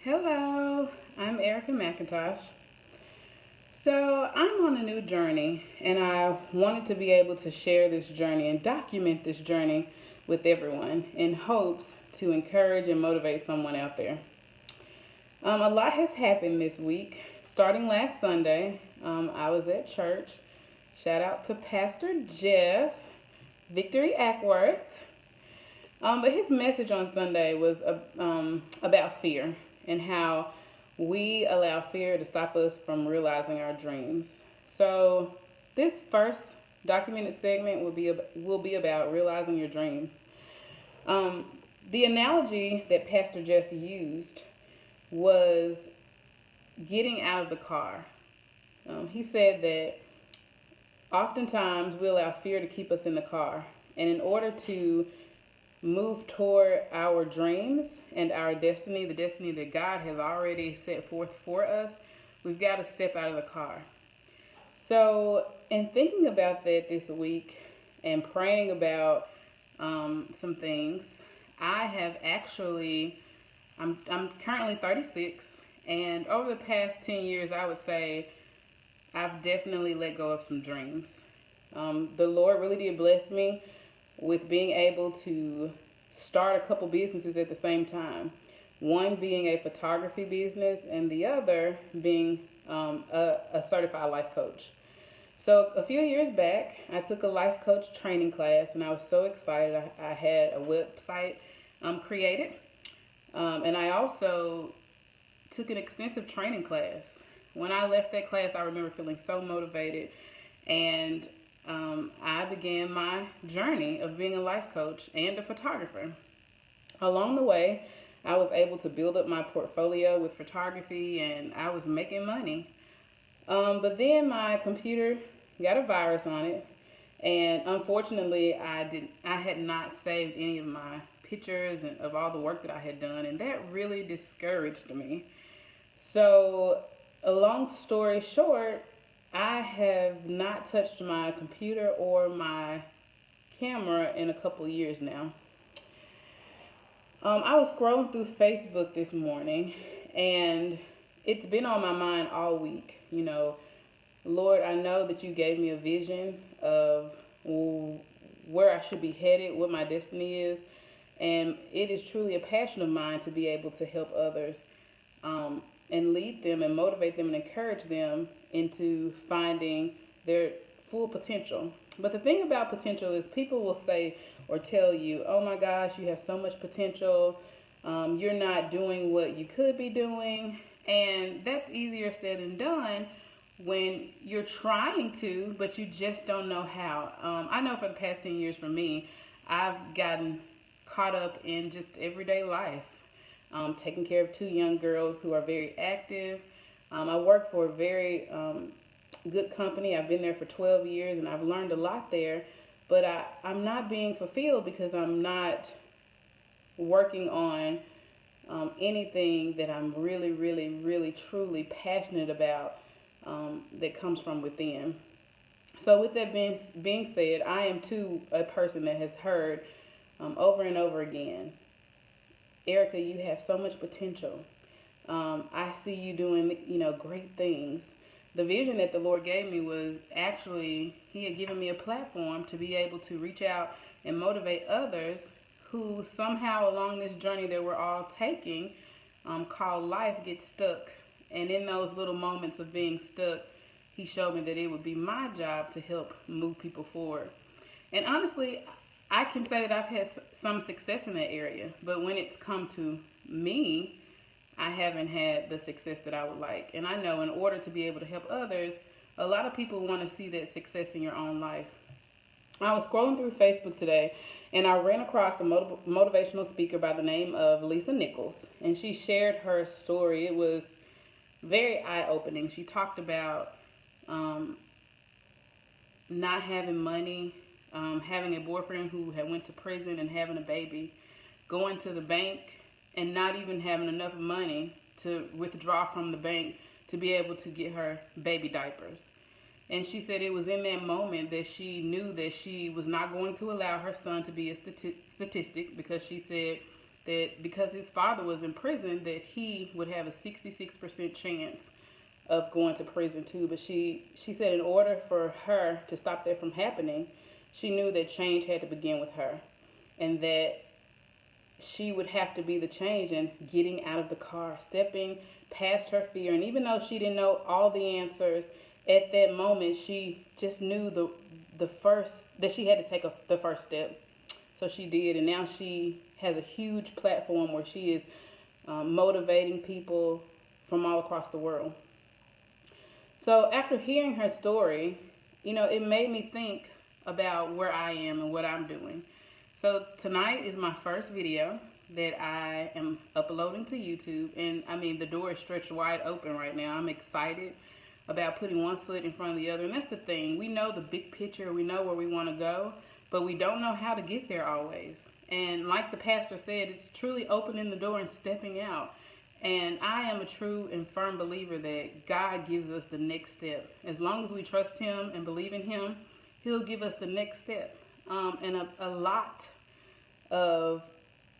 Hello, I'm Erika McIntosh. So, I'm on a new journey, and I wanted to be able to share this journey and document this journey with everyone in hopes to encourage and motivate someone out there. A lot has happened this week. Starting last Sunday, I was at church. Shout out to Pastor Jeff, Victory Ackworth. But his message on Sunday was about fear and how we allow fear to stop us from realizing our dreams. So this first documented segment will be about realizing your dreams. Um, the analogy that Pastor Jeff used was getting out of the car. He said that oftentimes we allow fear to keep us in the car, and in order to move toward our dreams and our destiny, the destiny that God has already set forth for us, we've got to step out of the car. So, in thinking about that this week and praying about some things, I have actually, I'm currently 36, and over the past 10 years, I would say I've definitely let go of some dreams. The Lord really did bless me with being able to start a couple businesses at the same time. One being a photography business, and the other being a certified life coach. So a few years back, I took a life coach training class, and I was so excited. I had a website created, and I also took an extensive training class. When I left that class, I remember feeling so motivated, and I began my journey of being a life coach and a photographer. Along the way, I was able to build up my portfolio with photography, and I was making money. But then my computer got a virus on it, and unfortunately, I had not saved any of my pictures and of all the work that I had done, and that really discouraged me. So, a long story short, I have not touched my computer or my camera in a couple years now. I was scrolling through Facebook this morning, and it's been on my mind all week. Lord, I know that you gave me a vision of where I should be headed, what my destiny is, and it is truly a passion of mine to be able to help others and lead them and motivate them and encourage them into finding their full potential. But the thing about potential is people will say or tell you, oh my gosh, you have so much potential. You're not doing what you could be doing. And that's easier said than done when you're trying to, but you just don't know how. I know for the past 10 years for me, I've gotten caught up in just everyday life, taking care of two young girls who are very active. I work for a very good company. I've been there for 12 years, and I've learned a lot there, but I'm not being fulfilled because I'm not working on anything that I'm really, really, really, truly passionate about that comes from within. So with that being said, I am too a person that has heard over and over again, Erika, you have so much potential. I see you doing, great things. The vision that the Lord gave me was actually, He had given me a platform to be able to reach out and motivate others who somehow along this journey that we're all taking, called life, get stuck. And in those little moments of being stuck, He showed me that it would be my job to help move people forward. And honestly, I can say that I've had some success in that area, but when it's come to me, I haven't had the success that I would like. And I know in order to be able to help others, a lot of people want to see that success in your own life. I was scrolling through Facebook today, and I ran across a motivational speaker by the name of Lisa Nichols, and she shared her story. It was very eye-opening. She talked about not having money, having a boyfriend who had went to prison and having a baby, going to the bank and not even having enough money to withdraw from the bank to be able to get her baby diapers. And she said it was in that moment that she knew that she was not going to allow her son to be a statistic, because she said that because his father was in prison, that he would have a 66% chance of going to prison too. But she said in order for her to stop that from happening, she knew that change had to begin with her, and that she would have to be the change in getting out of the car, stepping past her fear. And even though she didn't know all the answers at that moment, she just knew the first that she had to take the first step. So she did, and now she has a huge platform where she is motivating people from all across the world. So after hearing her story, it made me think about where I am and what I'm doing. So tonight is my first video that I am uploading to YouTube, and I mean the door is stretched wide open right now. I'm excited about putting one foot in front of the other, and that's the thing. We know the big picture, we know where we want to go, but we don't know how to get there always. And like the pastor said, it's truly opening the door and stepping out. And I am a true and firm believer that God gives us the next step. As long as we trust Him and believe in Him, He'll give us the next step. And a lot of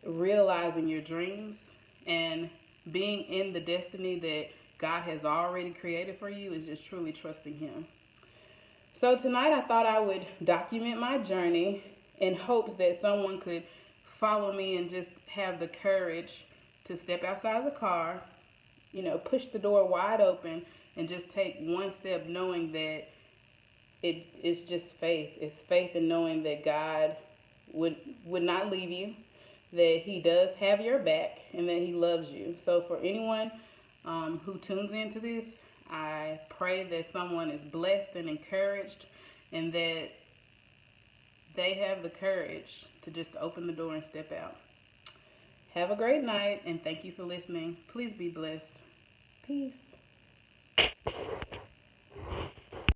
realizing your dreams and being in the destiny that God has already created for you is just truly trusting Him. So tonight I thought I would document my journey in hopes that someone could follow me and just have the courage to step outside the car, push the door wide open and just take one step, knowing that it's just faith. It's faith in knowing that God would not leave you, that He does have your back, and that He loves you. So for anyone who tunes into this, I pray that someone is blessed and encouraged, and that they have the courage to just open the door and step out. Have a great night, and thank you for listening. Please be blessed. Peace.